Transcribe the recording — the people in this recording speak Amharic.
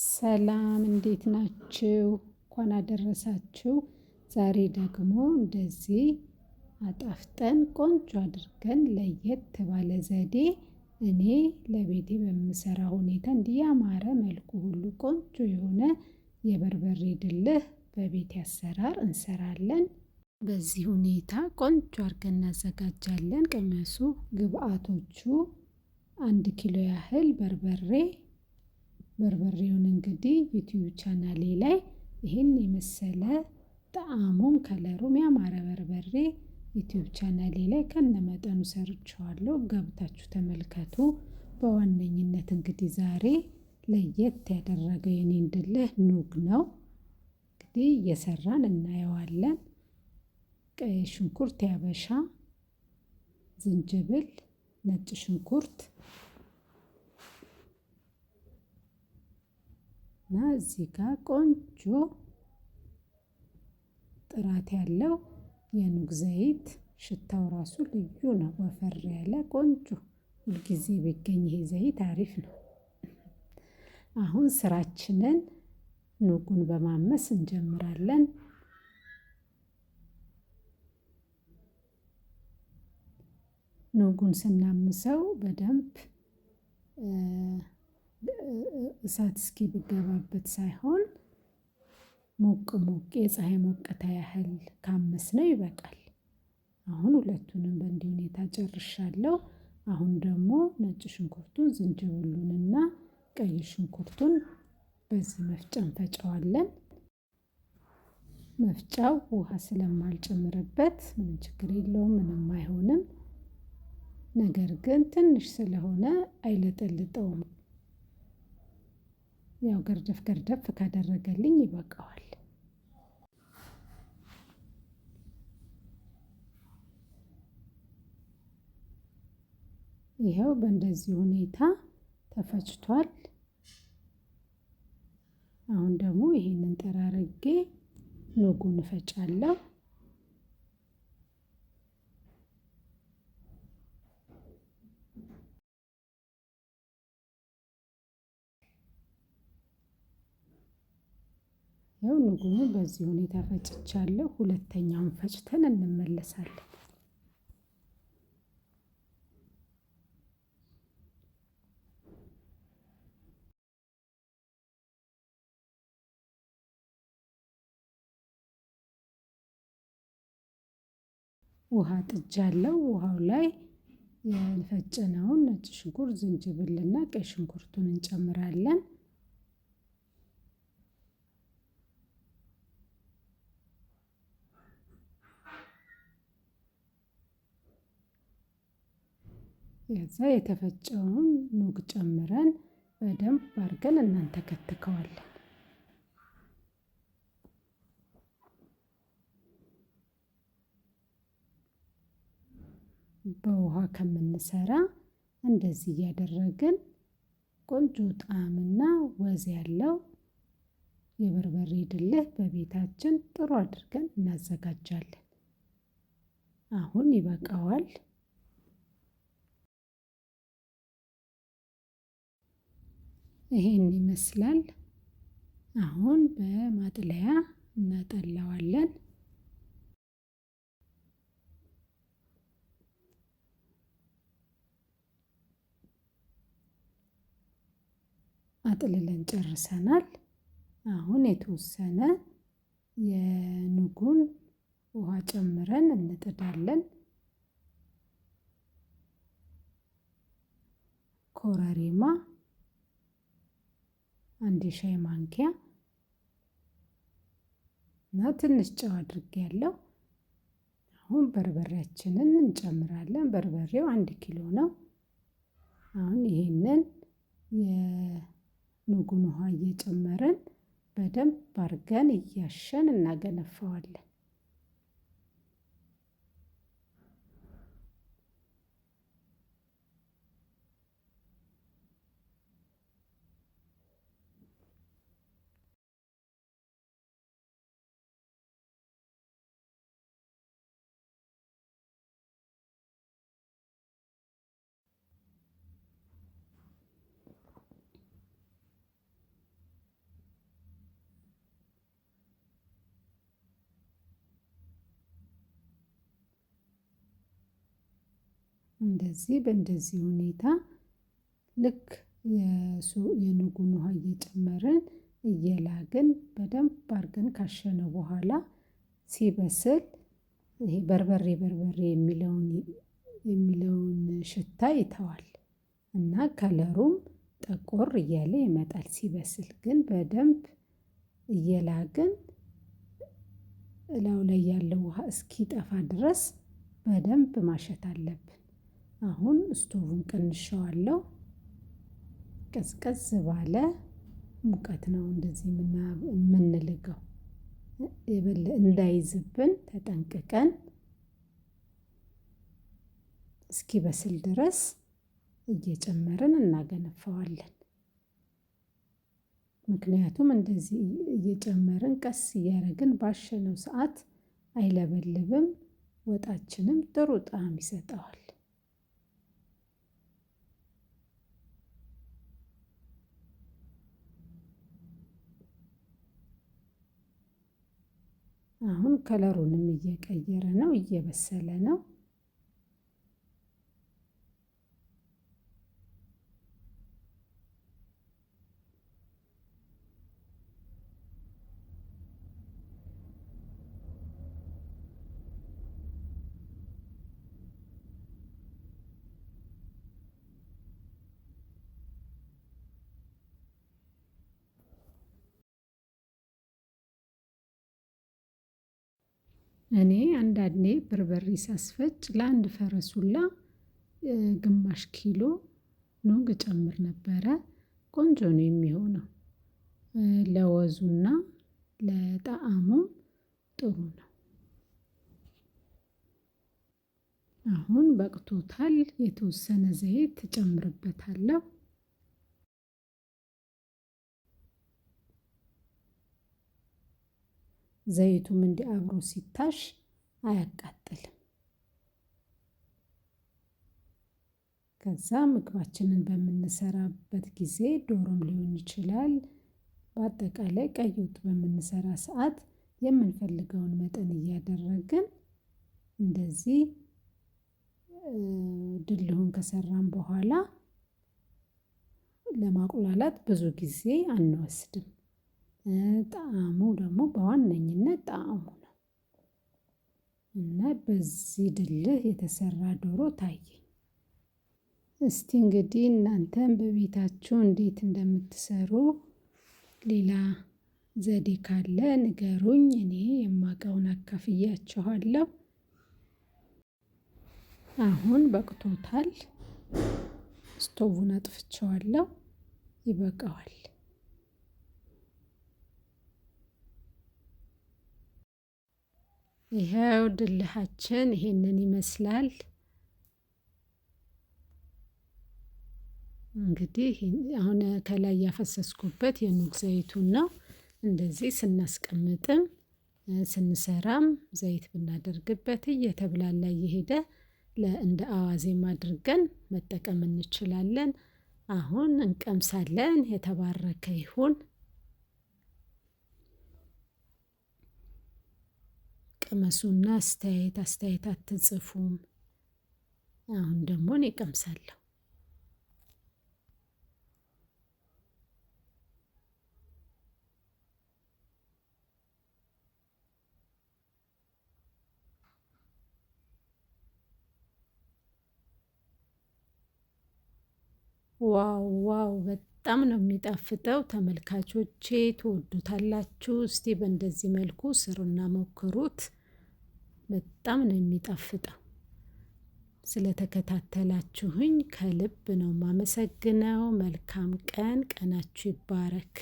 ሰላም እንዴት ናችሁ? እንኳን አደረሳችሁ። ዛሬ ደግሞ እንደዚህ አጣፍጠን ቆንጆ አድርገን ለየት ባለ ዘዴ እኔ ለቤቴ በምሰራ ሁኔታ እንዲህ ያማረ መልኩ ሁሉ ቆንጆ የሆነ የበርበሬ ድልህ በቤቴ አሰራር እንሰራለን። በዚህ ሁኔታ ቆንጆ አድርገን እናዘጋጃለን። ቅመሱ ግብአቶቹ 1 ኪሎ ያህል በርበሬውን እንግዲህ ዩቲዩብ ቻናሌ ላይ ይሄን የመሰለ ጣዕሙም ከለሩም ያማረ በርበሬ ዩቲዩብ ቻናሌ ላይ ከነመጠኑ ሰርቼዋለሁ። ገብታችሁ ተመልከቱ። በዋነኝነት እንግዲህ ዛሬ ለየት ያደረገው የኔን ድልህ ኑግ ነው። እንግዲህ እየሰራን እናየዋለን። ቀይ ሽንኩርት ያበሻ፣ ዝንጅብል፣ ነጭ ሽንኩርት እና እዚህ ጋር ቆንጆ ጥራት ያለው የኑግ ዘይት፣ ሽታው ራሱ ልዩ ነው። ወፈር ያለ ቆንጆ ሁልጊዜ ቢገኝ ይሄ ዘይት አሪፍ ነው። አሁን ስራችንን ኑጉን በማመስ እንጀምራለን። ኑጉን ስናምሰው በደንብ እሳት እስኪገባበት ሳይሆን ሞቅ የፀሀይ ሞቅታ ያህል ካመስነው ይበቃል። አሁን ሁለቱንም በእንዲህ ሁኔታ ጨርሻለሁ። አሁን ደግሞ ነጭ ሽንኩርቱን ዝንጅብሉንና ቀይ ሽንኩርቱን በዚህ መፍጫ እንፈጨዋለን። መፍጫው ውሃ ስለማልጨምርበት ምንም ችግር የለውም፣ ምንም አይሆንም። ነገር ግን ትንሽ ስለሆነ አይለጠልጠውም። ያው ገርደፍ ካደረገልኝ ይበቃዋል። ይኸው በእንደዚህ ሁኔታ ተፈጭቷል። አሁን ደግሞ ይሄንን ጠራርጌ ኑጉን እፈጫለሁ። ያው ኑጉን በዚህ ሁኔታ ፈጭቻለሁ። ሁለተኛውን ፈጭተን እንመለሳለን። ውሃ ጥጃለሁ። ውሃው ላይ የፈጨነውን ነጭ ሽንኩርት፣ ዝንጅብልና ቀይ ሽንኩርቱን እንጨምራለን። ከዛ የተፈጨውን ኑግ ጨምረን በደንብ አድርገን እናንተከትከዋለን። በውሃ ከምንሰራ እንደዚህ እያደረግን ቆንጆ ጣዕምና ወዝ ያለው የበርበሬ ድልህ በቤታችን ጥሩ አድርገን እናዘጋጃለን። አሁን ይበቃዋል። ይሄን ይመስላል። አሁን በማጥለያ እናጠላዋለን። አጥልለን ጨርሰናል። አሁን የተወሰነ የኑጉን ውሃ ጨምረን እንጥዳለን። ኮረሪማ 1 ሻይ ማንኪያ እና ትንሽ ጨው አድርጌያለሁ። አሁን በርበሬያችንን እንጨምራለን። በርበሬው 1 ኪሎ ነው። አሁን ይሄንን የኑጉን ውሃ እየጨመርን በደንብ አድርገን እያሸን እናገነፋዋለን። እንደዚህ በእንደዚህ ሁኔታ ልክ የኑጉን ውሃ እየጨመርን እየላግን በደንብ አድርገን ካሸነው በኋላ ሲበስል ይሄ በርበሬ የሚለውን ሽታ ይተዋል እና ከለሩም ጠቆር እያለ ይመጣል። ሲበስል ግን በደንብ እየላግን እላዩ ላይ ያለው ውሃ እስኪጠፋ ድረስ በደንብ ማሸት አለብን። አሁን ስቶቭን ቀንሼዋለሁ። ቀዝቀዝ ባለ ሙቀት ነው እንደዚህ የምንልገው እንዳይዝብን ተጠንቅቀን እስኪበስል ድረስ እየጨመርን እናገነፋዋለን። ምክንያቱም እንደዚህ እየጨመርን ቀስ እያደረግን ባሸነው ሰዓት አይለበልብም፣ ወጣችንም ጥሩ ጣዕም ይሰጠዋል። አሁን ከለሩንም እየቀየረ ነው፣ እየበሰለ ነው። እኔ አንዳንዴ በርበሬ ሳስፈጭ ለአንድ ፈረሱላ ግማሽ ኪሎ ኑግ እጨምር ነበረ። ቆንጆ ነው የሚሆነው። ለወዙና ለጣዕሙም ጥሩ ነው። አሁን በቅቶታል። የተወሰነ ዘይት እጨምርበታለሁ። ዘይቱም እንዲህ አብሮ ሲታሽ አያቃጥልም። ከዛ ምግባችንን በምንሰራበት ጊዜ ዶሮም ሊሆን ይችላል። በአጠቃላይ ቀይ ወጥ በምንሰራ ሰዓት የምንፈልገውን መጠን እያደረግን እንደዚህ ድልሁን ከሰራን በኋላ ለማቁላላት ብዙ ጊዜ አንወስድም። ጣዕሙ ደግሞ በዋነኝነት ጣዕሙ ነው እና በዚህ ድልህ የተሰራ ዶሮ ታየኝ። እስቲ እንግዲህ እናንተም በቤታችሁ እንዴት እንደምትሰሩ ሌላ ዘዴ ካለ ንገሩኝ። እኔ የማውቀውን አካፍያችኋለሁ። አሁን በቅቶታል። ስቶቡን አጥፍቼዋለሁ። ይበቃዋል። ይኸው ድልሃችን ይሄንን ይመስላል። እንግዲህ አሁን ከላይ ያፈሰስኩበት የኑግ ዘይቱን ነው። እንደዚህ ስናስቀምጥም ስንሰራም ዘይት ብናደርግበት እየተብላላ እየሄደ እንደ አዋዜም አድርገን መጠቀም እንችላለን። አሁን እንቀምሳለን። የተባረከ ይሁን። ቅመሱና አስተያየት አትጽፉም። አሁን ደግሞ እኔ እቀምሳለሁ። ዋው ዋው! በጣም ነው የሚጣፍጠው። ተመልካቾቼ ትወዱታላችሁ። እስቲ በእንደዚህ መልኩ ስሩና ሞክሩት። በጣም ነው የሚጣፍጠው። ስለተከታተላችሁኝ ከልብ ነው የማመሰግነው። መልካም ቀን። ቀናችሁ ይባረክ።